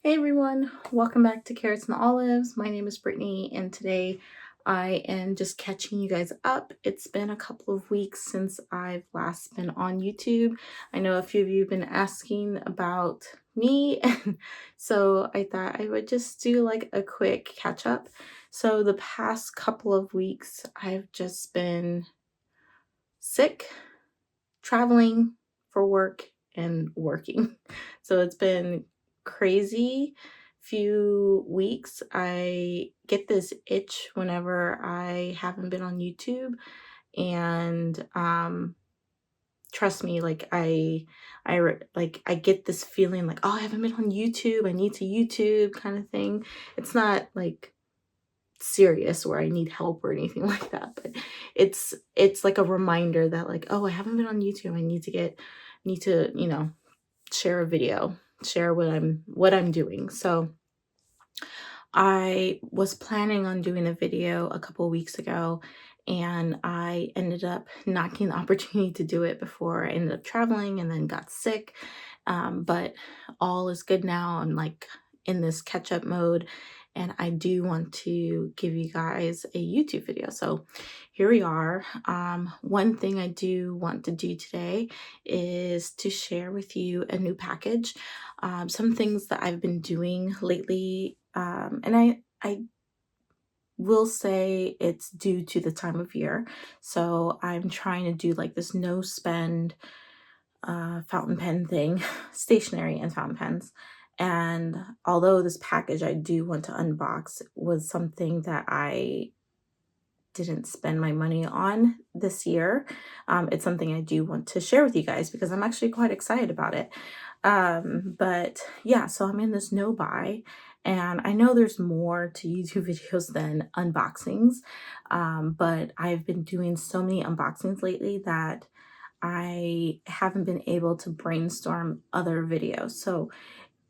Hey everyone, welcome back to Carrots and Olives. My name is Brittany, and today I am just catching you guys up. It's been a couple of weeks since I've last been on YouTube. I know a few of you have been asking about me, and so I thought I would just do like a quick catch up. So the past couple of weeks, I've just been sick, traveling for work, and working. So it's been crazy few weeks. I get this itch whenever I haven't been on YouTube, and trust me, like I get this feeling like, oh, I haven't been on YouTube, I need to YouTube kind of thing. It's not like serious where I need help or anything like that, but it's like a reminder that like, oh, I haven't been on YouTube, I need to, share a video, share what I'm doing. So I was planning on doing a video a couple weeks ago, and I ended up not getting the opportunity to do it before I ended up traveling and then got sick. But all is good now. I'm like in this catch up mode, and I do want to give you guys a YouTube video. So here we are. One thing I do want to do today is to share with you a new package. Some things that I've been doing lately, and I will say it's due to the time of year. So I'm trying to do like this no spend fountain pen thing, stationery and fountain pens. And although this package I do want to unbox was something that I didn't spend my money on this year, it's something I do want to share with you guys because I'm actually quite excited about it. But yeah, so I'm in this no buy, and I know there's more to YouTube videos than unboxings, but I've been doing so many unboxings lately that I haven't been able to brainstorm other videos. So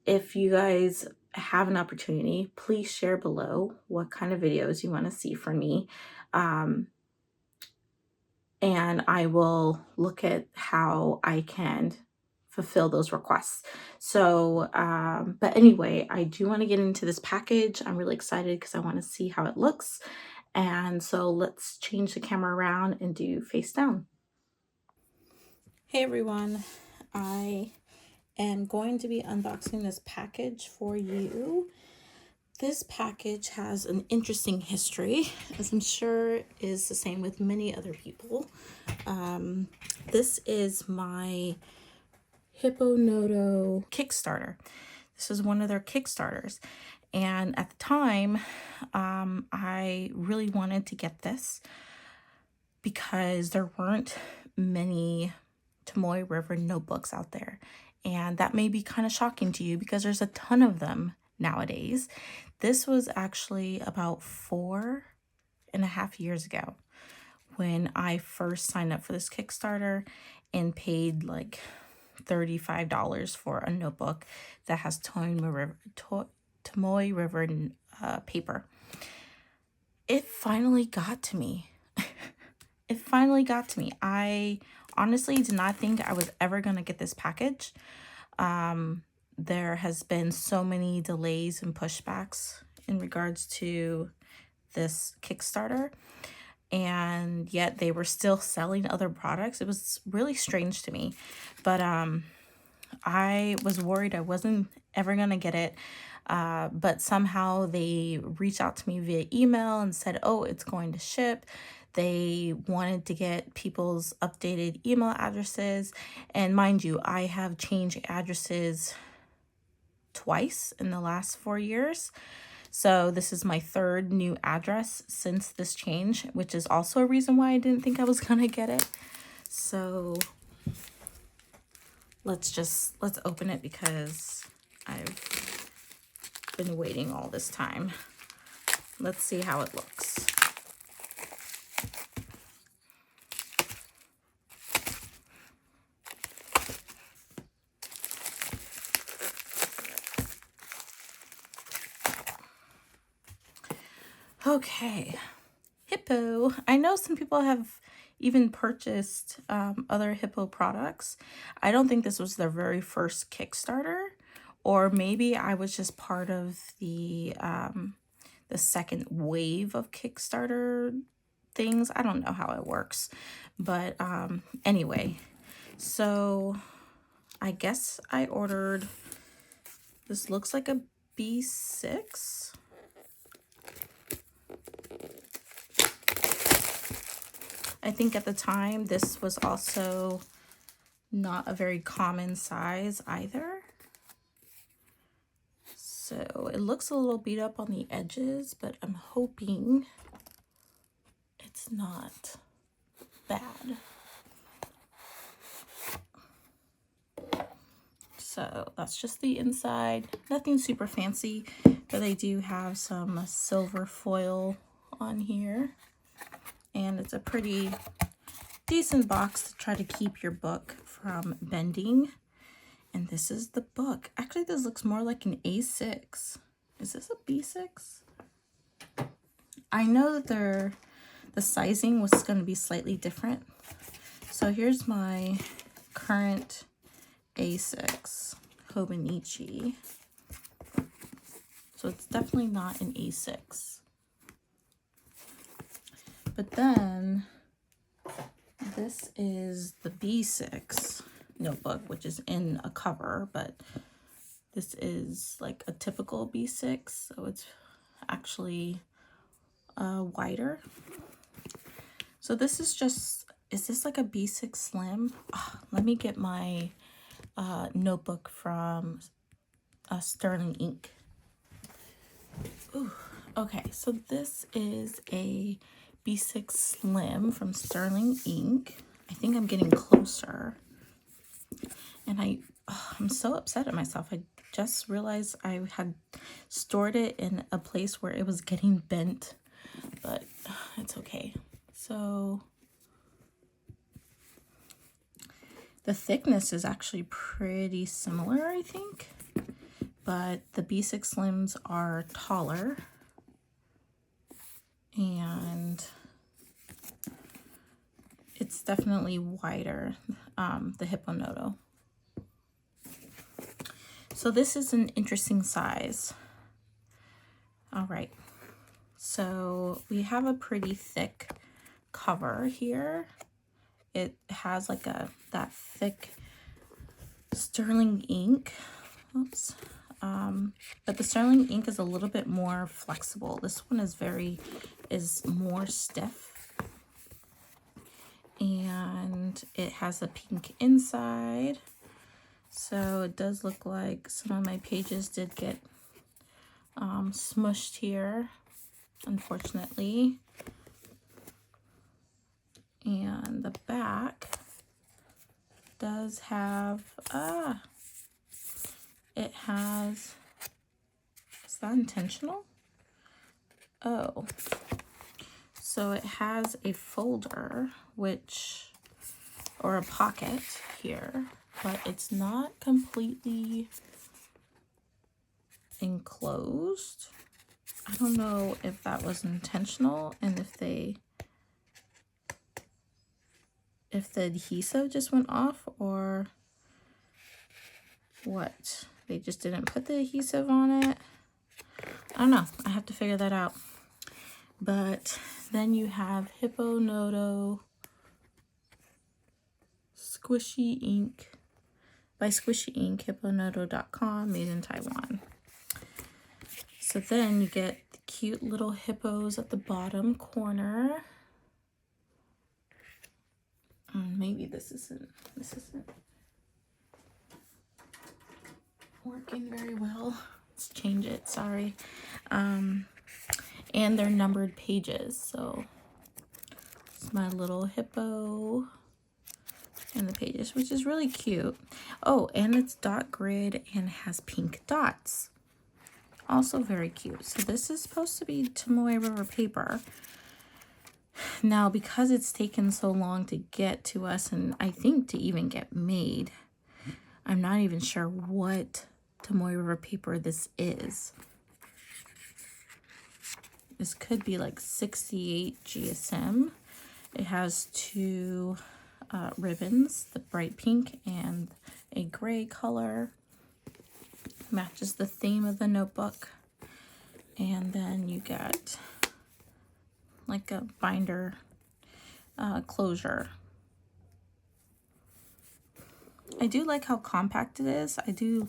if you guys have an opportunity, please share below what kind of videos you want to see from me. Um, and I will look at how I can fulfill those requests. So, but anyway, I do want to get into this package. I'm really excited because I want to see how it looks. And so let's change the camera around and do face down. Hey everyone, I am going to be unboxing this package for you. This package has an interesting history, as I'm sure is the same with many other people. This is my Hippo Noto Kickstarter. This is one of their Kickstarters. And at the time, I really wanted to get this because there weren't many Tomoe River notebooks out there. And that may be kind of shocking to you because there's a ton of them nowadays. This was actually about 4.5 years ago when I first signed up for this Kickstarter and paid like $35 for a notebook that has Tomoe River paper. It finally got to me. It finally got to me. I honestly did not think I was ever going to get this package. There has been so many delays and pushbacks in regards to this Kickstarter, and yet they were still selling other products. It was really strange to me, but I was worried I wasn't ever going to get it. But somehow they reached out to me via email and said, oh, it's going to ship. They wanted to get people's updated email addresses. And mind you, I have changed addresses twice in the last 4 years. So this is my third new address since this change, which is also a reason why I didn't think I was going to get it. So let's open it because I've been waiting all this time. Let's see how it looks. Okay, Hippo. I know some people have even purchased other Hippo products. I don't think this was their very first Kickstarter, or maybe I was just part of the second wave of Kickstarter things. I don't know how it works, but anyway, so I guess I ordered, this looks like a B6. I think at the time this was also not a very common size either. So it looks a little beat up on the edges, but I'm hoping it's not bad. So that's just the inside. Nothing super fancy, but they do have some silver foil on here. And it's a pretty decent box to try to keep your book from bending. And this is the book. Actually, this looks more like an A6. Is this a B6? I know that the sizing was going to be slightly different. So here's my current A6 Hobonichi. So it's definitely not an A6. But then this is the B6 notebook, which is in a cover, but this is like a typical B6, so it's actually wider. So this is just, is this like a B6 Slim? Oh, let me get my notebook from Sterling Ink. Ooh, okay, so this is a B6 Slim from Sterling Ink. I think I'm getting closer. And I'm so upset at myself. I just realized I had stored it in a place where it was getting bent, but it's okay. So the thickness is actually pretty similar, I think, but the B6 Slims are taller, and it's definitely wider, the Hippo Noto. So this is an interesting size. All right, so we have a pretty thick cover here. It has like that thick Sterling Ink. Oops. But the Sterling Ink is a little bit more flexible. This one is more stiff. And it has a pink inside. So it does look like some of my pages did get smushed here, unfortunately. And the back does have, it has, is that intentional? Oh, so it has a folder, or a pocket here, but it's not completely enclosed. I don't know if that was intentional and if the adhesive just went off or what. They just didn't put the adhesive on it. I don't know. I have to figure that out. But then you have Hippo Noto Squishy Ink by Squishy Ink, hipponoto.com, made in Taiwan. So then you get the cute little hippos at the bottom corner. Maybe this isn't working very well. Let's change it, sorry. And they're numbered pages. So it's my little hippo and the pages, which is really cute. Oh, and it's dot grid and has pink dots. Also very cute. So this is supposed to be Tomoe River paper. Now, because it's taken so long to get to us, and I think to even get made, I'm not even sure what Tomoe River paper this is. This could be like 68 GSM. It has two ribbons, the bright pink and a gray color. Matches the theme of the notebook. And then you get like a binder closure. I do like how compact it is. I do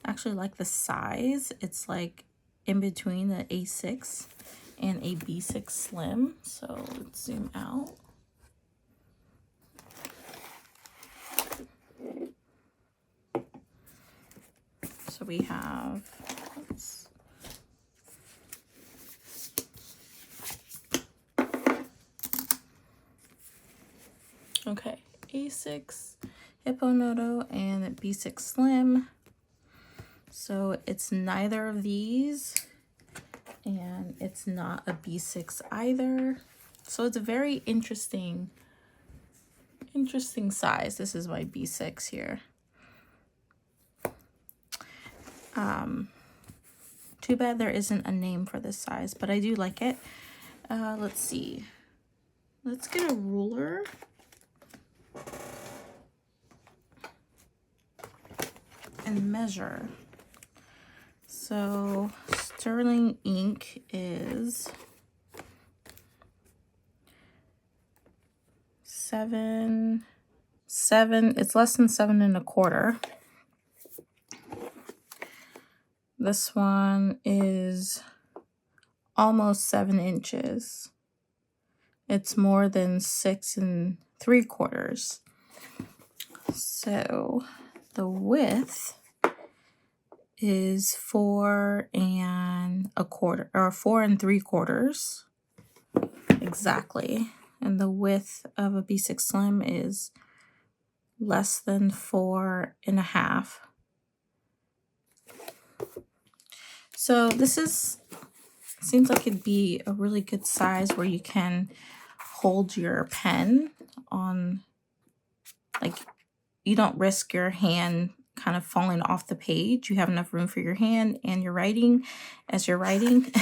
actually like the size. It's like in between the A6 and a B6 Slim. So let's zoom out. So we have, okay, A6 Hippo Noto and a B6 Slim. So it's neither of these, and it's not a B6 either. So it's a very interesting size. This is my B6 here. Too bad there isn't a name for this size, but I do like it. Let's see. Let's get a ruler. And measure. So sterling ink is 7, it's less than 7 1/4. This one is almost 7 inches. It's more than 6 3/4. So the width is 4 1/4, or 4 3/4 exactly. And the width of a B6 Slim is less than 4 1/2. So this seems like it'd be a really good size where you can hold your pen on, like, you don't risk your hand kind of falling off the page. You have enough room for your hand and your writing as you're writing.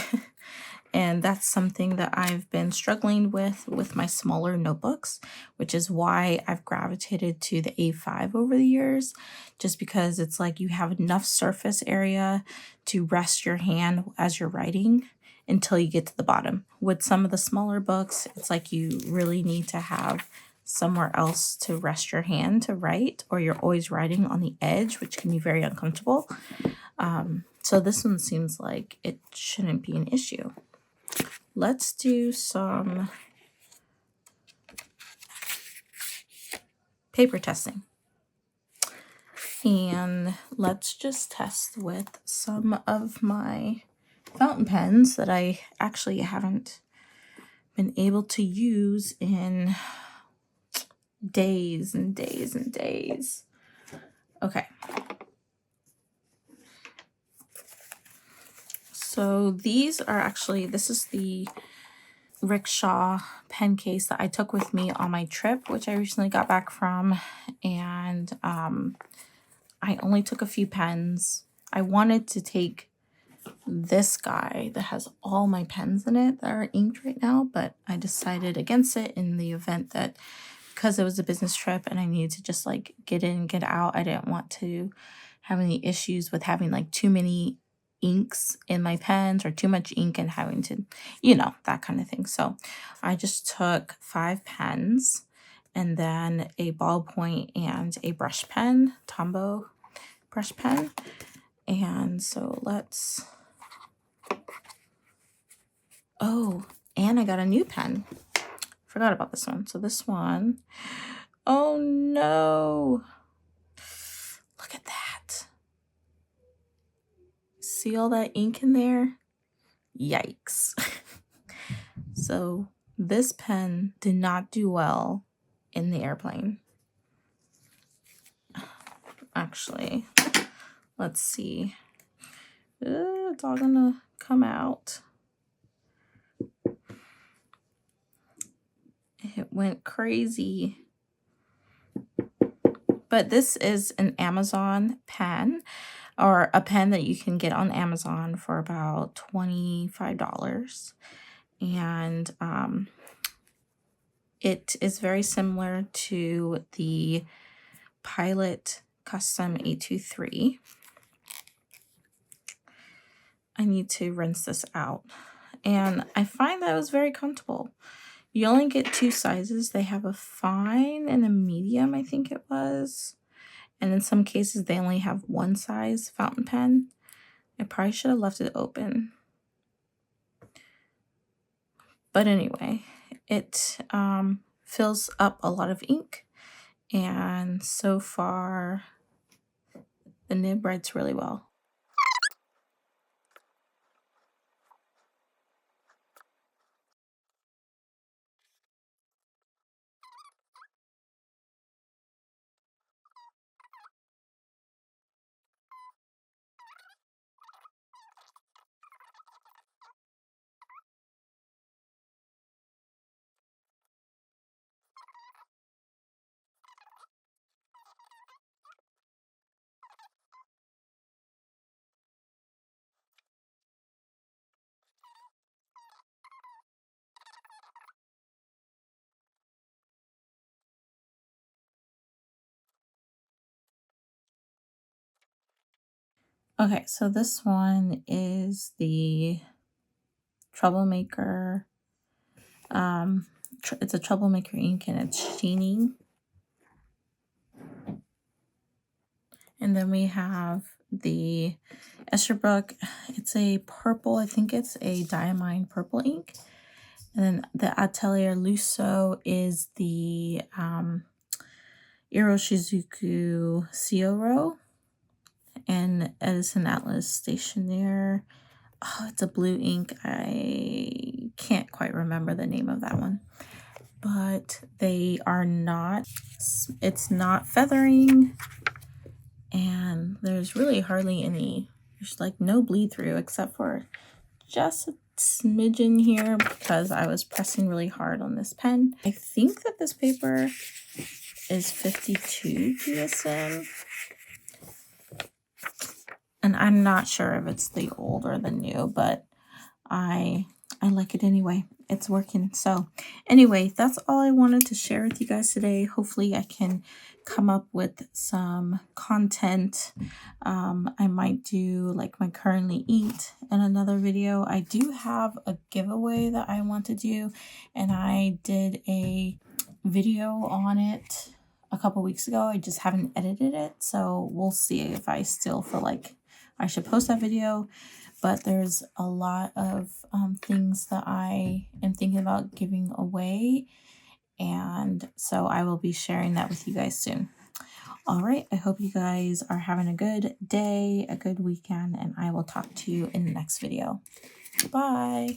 And that's something that I've been struggling with my smaller notebooks, which is why I've gravitated to the A5 over the years, just because it's like you have enough surface area to rest your hand as you're writing until you get to the bottom. With some of the smaller books, it's like you really need to have somewhere else to rest your hand to write, or you're always writing on the edge, which can be very uncomfortable. So this one seems like it shouldn't be an issue. Let's do some paper testing. And let's just test with some of my fountain pens that I actually haven't been able to use in days and days and days. Okay. So these are actually, this is the rickshaw pen case that I took with me on my trip, which I recently got back from. And I only took a few pens. I wanted to take this guy that has all my pens in it that are inked right now, but I decided against it in the event that, because it was a business trip and I needed to just like get in, get out, I didn't want to have any issues with having like too many inks in my pens or too much ink and having to, that kind of thing. So I just took 5 pens and then a ballpoint and a brush pen, Tombow brush pen. And so let's, oh, and I got a new pen. Forgot about this one. So this one, oh no, look at that. See all that ink in there? Yikes. So this pen did not do well in the airplane. Actually, let's see. It's all gonna come out. It went crazy. But this is an Amazon pen, or a pen that you can get on Amazon for about $25. And it is very similar to the Pilot Custom 823. I need to rinse this out. And I find that it was very comfortable. You only get 2 sizes. They have a fine and a medium, I think it was. And in some cases, they only have 1 size fountain pen. I probably should have left it open. But anyway, it fills up a lot of ink. And so far, the nib writes really well. Okay, so this one is the Troublemaker. It's a Troublemaker ink and it's sheening. And then we have the Esterbrook. It's a purple, I think it's a diamine purple ink. And then the Atelier Lusso is the Iroshizuku Sioro. And Edison Atlas Stationery. Oh, it's a blue ink. I can't quite remember the name of that one. But they are not, it's not feathering. And there's really hardly any, there's like no bleed through except for just a smidgen here because I was pressing really hard on this pen. I think that this paper is 52 GSM. And I'm not sure if it's the old or the new, but I like it anyway. It's working. So anyway, that's all I wanted to share with you guys today. Hopefully I can come up with some content. I might do like my currently eat in another video. I do have a giveaway that I want to do, and I did a video on it a couple weeks ago. I just haven't edited it, so we'll see if I still feel like I should post that video. But there's a lot of things that I am thinking about giving away, and so I will be sharing that with you guys soon. All right, I hope you guys are having a good day, a good weekend, and I will talk to you in the next video. Bye.